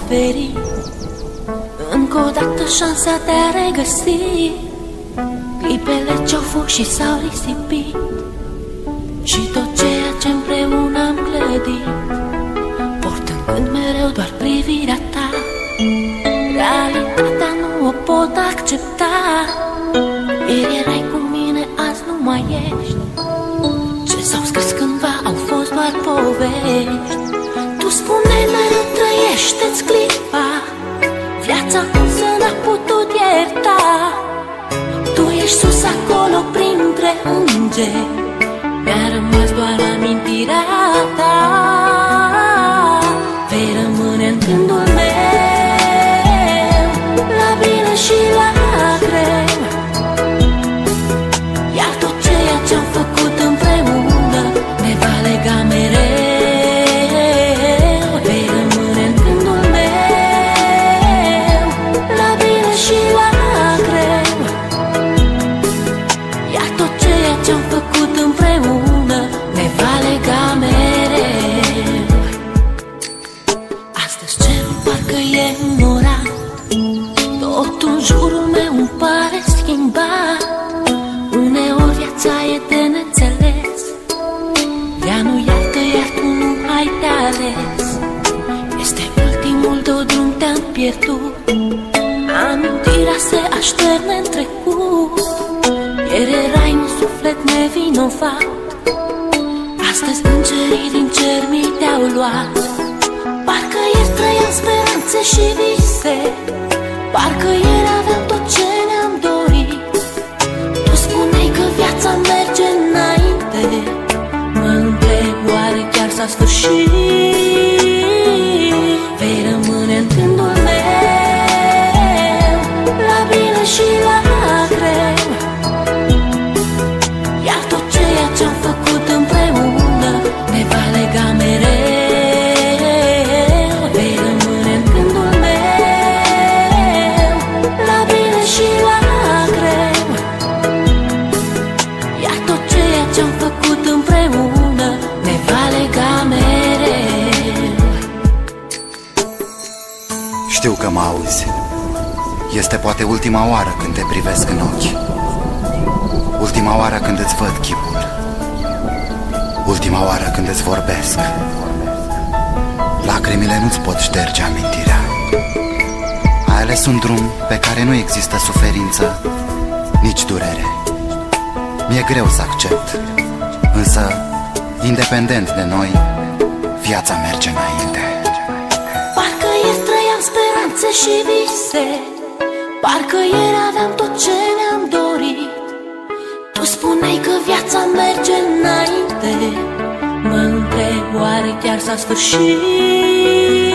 oferi încă o dată șansa de a regăsi clipele ce-au fost și s-au risipit și tot ceea ce împreună am clădit, portând când mereu doar privirea ta. Realitatea nu o pot accepta. Ieri erai cu mine, azi nu mai ești. Ce s-au scris cândva au fost doar povești. Tu spuneai mereu trăiește-ți clipa, viața însă n-a putut ierta. Tu ești sus acolo printre îngeri, mi-a rămas doar amintirea ta. Vei rămâne în gândul meu, la bine și la greu, iar tot ceea ce-am făcut împreună ne va lega mereu. Vei rămâne în gândul meu, la bine și la greu, iar tot ceea ce-am făcut împreună ne va lega mereu. Astăzi cerul parcă e înnorat, totul în jurul meu îmi pare schimbat. Uneori viața e de neînțeles, ea nu iartă, iar tu nu ai de ales. Este ultimul tău drum, te-am pierdut, amintirea se așterne în trecut. Ieri erai un suflet nevinovat, astăzi îngerii din cer mi te-au luat. Parcă ieri trăiam speranțe și vise, parcă ieri aveam tot ce ne-am dorit. Tu spuneai că viața merge înainte, mă întreb oare chiar s-a sfârșit. Vei rămâne în gândul meu, la bine și la greu, iar tot ceea ce-am făcut împreună ne va lega mereu. Vei rămâne în gândul meu, la bine și la greu, iar tot ceea ce-am făcut împreună ne va lega mereu. Știu că mă auzi. Este poate ultima oară când te privesc în ochi, ultima oară când îți văd chipul, ultima oară când îți vorbesc. Lacrimile nu-ți pot șterge amintirea. Ai ales un drum pe care nu există suferință, nici durere. Mi-e greu să accept, însă, independent de noi, viața merge înainte. Parcă ieri trăiam speranțe și vise, parcă ieri aveam tot ce ne-am dorit. Tu spuneai că viața merge înainte, mă întreb oare chiar s-a sfârșit.